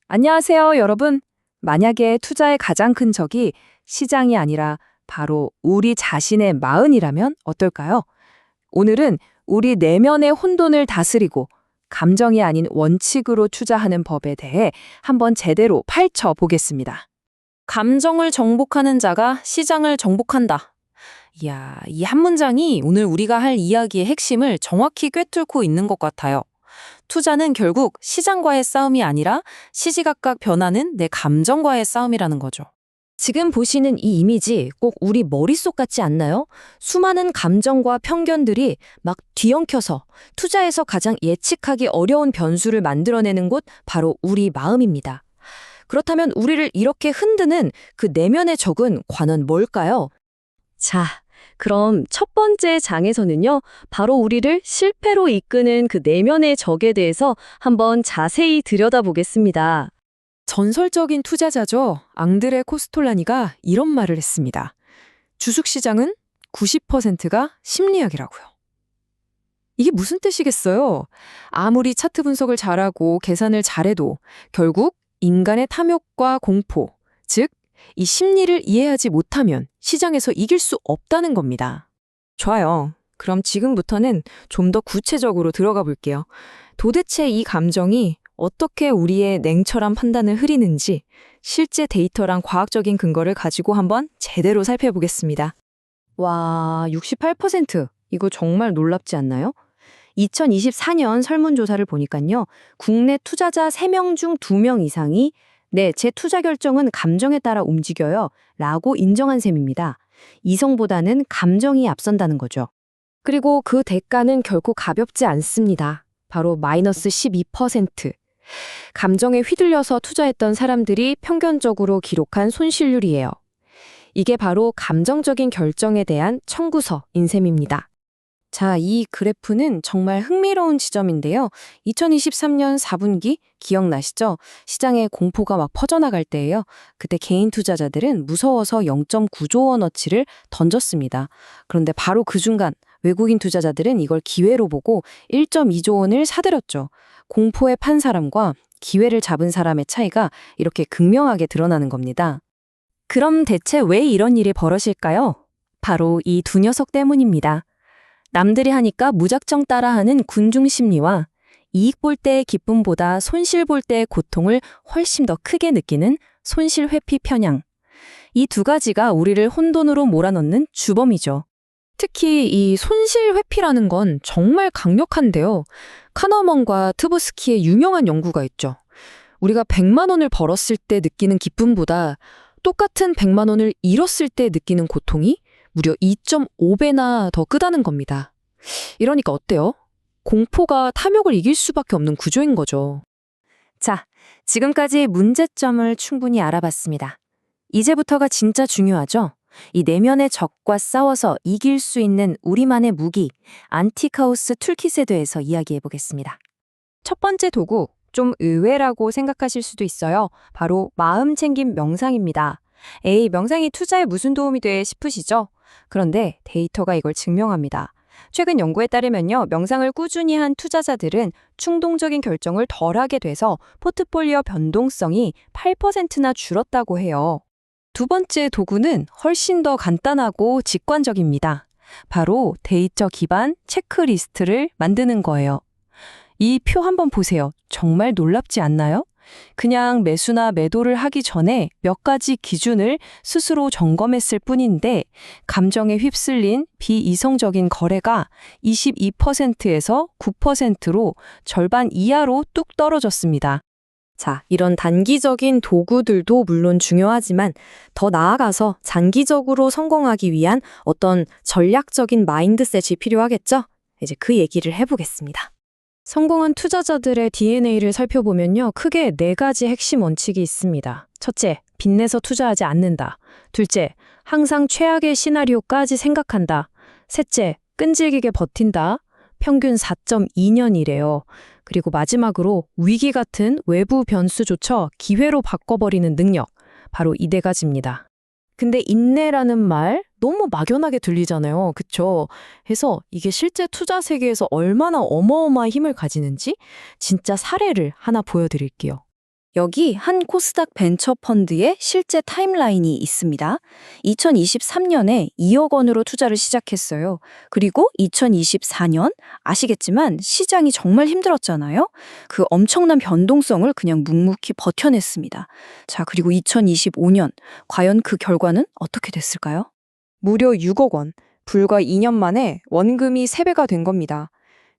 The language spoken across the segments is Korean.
안녕하세요, 여러분. 만약에 투자의 가장 큰 적이 시장이 아니라 바로 우리 자신의 마음이라면 어떨까요? 오늘은 우리 내면의 혼돈을 다스리고 감정이 아닌 원칙으로 투자하는 법에 대해 한번 제대로 파헤쳐 보겠습니다. 감정을 정복하는 자가 시장을 정복한다. 이야, 이 한 문장이 오늘 우리가 할 이야기의 핵심을 정확히 꿰뚫고 있는 것 같아요. 투자는 결국 시장과의 싸움이 아니라 시시각각 변하는 내 감정과의 싸움이라는 거죠. 지금 보시는 이 이미지 꼭 우리 머릿속 같지 않나요? 수많은 감정과 편견들이 막 뒤엉켜서 투자에서 가장 예측하기 어려운 변수를 만들어내는 곳 바로 우리 마음입니다. 그렇다면 우리를 이렇게 흔드는 그 내면의 적은 과연 뭘까요? 자, 그럼 첫 번째 장에서는요, 바로 우리를 실패로 이끄는 그 내면의 적에 대해서 한번 자세히 들여다보겠습니다. 전설적인 투자자죠. 앙드레 코스톨라니가 이런 말을 했습니다. 주식시장은 90%가 심리학이라고요. 이게 무슨 뜻이겠어요? 아무리 차트 분석을 잘하고 계산을 잘해도 결국 인간의 탐욕과 공포, 즉 이 심리를 이해하지 못하면 시장에서 이길 수 없다는 겁니다. 좋아요. 그럼 지금부터는 좀 더 구체적으로 들어가 볼게요. 도대체 이 감정이 어떻게 우리의 냉철한 판단을 흐리는지 실제 데이터랑 과학적인 근거를 가지고 한번 제대로 살펴보겠습니다. 와, 68%. 이거 정말 놀랍지 않나요? 2024년 설문조사를 보니까요. 국내 투자자 3명 중 2명 이상이 네, 제 투자 결정은 감정에 따라 움직여요 라고 인정한 셈입니다. 이성보다는 감정이 앞선다는 거죠. 그리고 그 대가는 결코 가볍지 않습니다. 바로 마이너스 12%. 감정에 휘둘려서 투자했던 사람들이 평균적으로 기록한 손실률이에요. 이게 바로 감정적인 결정에 대한 청구서인 셈입니다. 자, 이 그래프는 정말 흥미로운 지점인데요. 2023년 4분기 기억나시죠? 시장에 공포가 막 퍼져나갈 때예요. 그때 개인 투자자들은 무서워서 0.9조 원어치를 던졌습니다. 그런데 바로 그 순간 외국인 투자자들은 이걸 기회로 보고 1.2조 원을 사들였죠. 공포에 판 사람과 기회를 잡은 사람의 차이가 이렇게 극명하게 드러나는 겁니다. 그럼 대체 왜 이런 일이 벌어질까요? 바로 이 두 녀석 때문입니다. 남들이 하니까 무작정 따라하는 군중 심리와 이익 볼 때의 기쁨보다 손실 볼 때의 고통을 훨씬 더 크게 느끼는 손실 회피 편향. 이 두 가지가 우리를 혼돈으로 몰아넣는 주범이죠. 특히 이 손실 회피라는 건 정말 강력한데요. 카너먼과 트부스키의 유명한 연구가 있죠. 우리가 100만 원을 벌었을 때 느끼는 기쁨보다 똑같은 100만 원을 잃었을 때 느끼는 고통이 무려 2.5배나 더 크다는 겁니다. 이러니까 어때요? 공포가 탐욕을 이길 수밖에 없는 구조인 거죠. 자, 지금까지 문제점을 충분히 알아봤습니다. 이제부터가 진짜 중요하죠? 이 내면의 적과 싸워서 이길 수 있는 우리만의 무기, 안티카오스 툴킷에 대해서 이야기해 보겠습니다. 첫 번째 도구, 좀 의외라고 생각하실 수도 있어요. 바로 마음 챙김 명상입니다. 에이, 명상이 투자에 무슨 도움이 돼 싶으시죠? 그런데 데이터가 이걸 증명합니다. 최근 연구에 따르면요, 명상을 꾸준히 한 투자자들은 충동적인 결정을 덜하게 돼서 포트폴리오 변동성이 8%나 줄었다고 해요. 두 번째 도구는 훨씬 더 간단하고 직관적입니다. 바로 데이터 기반 체크리스트를 만드는 거예요. 이 표 한번 보세요. 정말 놀랍지 않나요? 그냥 매수나 매도를 하기 전에 몇 가지 기준을 스스로 점검했을 뿐인데 감정에 휩쓸린 비이성적인 거래가 22%에서 9%로 절반 이하로 뚝 떨어졌습니다. 자, 이런 단기적인 도구들도 물론 중요하지만 더 나아가서 장기적으로 성공하기 위한 어떤 전략적인 마인드셋이 필요하겠죠? 이제 그 얘기를 해보겠습니다. 성공한 투자자들의 DNA를 살펴보면요, 크게 4가지 핵심 원칙이 있습니다. 첫째, 빚내서 투자하지 않는다. 둘째, 항상 최악의 시나리오까지 생각한다. 셋째, 끈질기게 버틴다. 평균 4.2년이래요. 그리고 마지막으로 위기 같은 외부 변수조차 기회로 바꿔버리는 능력. 바로 이 4가지입니다. 근데 인내라는 말 너무 막연하게 들리잖아요. 그쵸? 해서 이게 실제 투자 세계에서 얼마나 어마어마한 힘을 가지는지 진짜 사례를 하나 보여드릴게요. 여기 한 코스닥 벤처 펀드의 실제 타임라인이 있습니다. 2023년에 2억 원으로 투자를 시작했어요. 그리고 2024년 아시겠지만 시장이 정말 힘들었잖아요. 그 엄청난 변동성을 그냥 묵묵히 버텨냈습니다. 자, 그리고 2025년 과연 그 결과는 어떻게 됐을까요? 무려 6억 원, 불과 2년 만에 원금이 3배가 된 겁니다.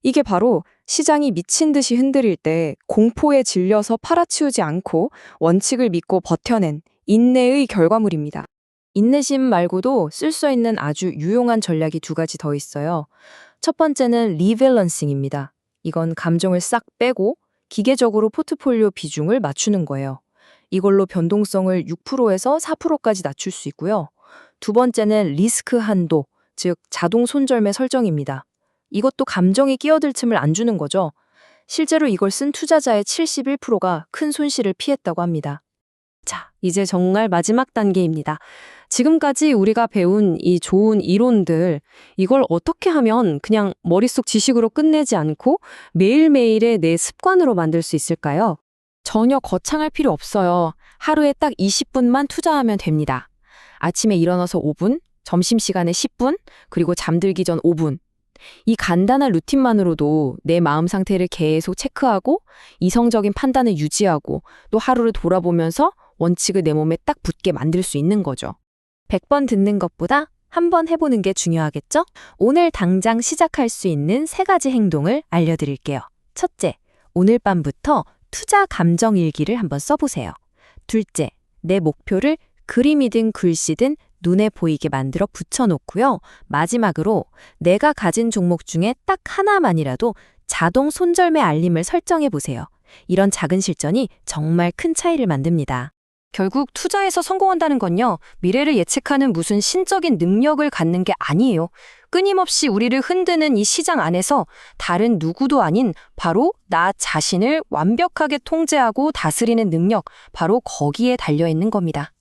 이게 바로 시장이 미친 듯이 흔들릴 때 공포에 질려서 팔아치우지 않고 원칙을 믿고 버텨낸 인내의 결과물입니다. 인내심 말고도 쓸 수 있는 아주 유용한 전략이 2가지 더 있어요. 첫 번째는 리밸런싱입니다. 이건 감정을 싹 빼고 기계적으로 포트폴리오 비중을 맞추는 거예요. 이걸로 변동성을 6%에서 4%까지 낮출 수 있고요. 두 번째는 리스크 한도, 즉 자동 손절매 설정입니다. 이것도 감정이 끼어들 틈을 안 주는 거죠. 실제로 이걸 쓴 투자자의 71%가 큰 손실을 피했다고 합니다. 자, 이제 정말 마지막 단계입니다. 지금까지 우리가 배운 이 좋은 이론들, 이걸 어떻게 하면 그냥 머릿속 지식으로 끝내지 않고 매일매일의 내 습관으로 만들 수 있을까요? 전혀 거창할 필요 없어요. 하루에 딱 20분만 투자하면 됩니다. 아침에 일어나서 5분, 점심시간에 10분, 그리고 잠들기 전 5분. 이 간단한 루틴만으로도 내 마음 상태를 계속 체크하고 이성적인 판단을 유지하고 또 하루를 돌아보면서 원칙을 내 몸에 딱 붙게 만들 수 있는 거죠. 100번 듣는 것보다 한 번 해보는 게 중요하겠죠? 오늘 당장 시작할 수 있는 3가지 행동을 알려드릴게요. 첫째, 오늘 밤부터 투자 감정 일기를 한번 써보세요. 둘째, 내 목표를 그림이든 글씨든 눈에 보이게 만들어 붙여놓고요. 마지막으로 내가 가진 종목 중에 딱 하나만이라도 자동 손절매 알림을 설정해보세요. 이런 작은 실천이 정말 큰 차이를 만듭니다. 결국 투자에서 성공한다는 건요, 미래를 예측하는 무슨 신적인 능력을 갖는 게 아니에요. 끊임없이 우리를 흔드는 이 시장 안에서 다른 누구도 아닌 바로 나 자신을 완벽하게 통제하고 다스리는 능력, 바로 거기에 달려있는 겁니다.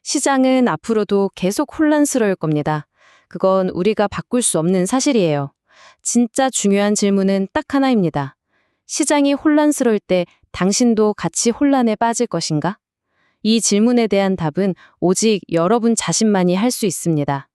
시장은 앞으로도 계속 혼란스러울 겁니다. 그건 우리가 바꿀 수 없는 사실이에요. 진짜 중요한 질문은 딱 하나입니다. 시장이 혼란스러울 때 당신도 같이 혼란에 빠질 것인가? 이 질문에 대한 답은 오직 여러분 자신만이 할 수 있습니다.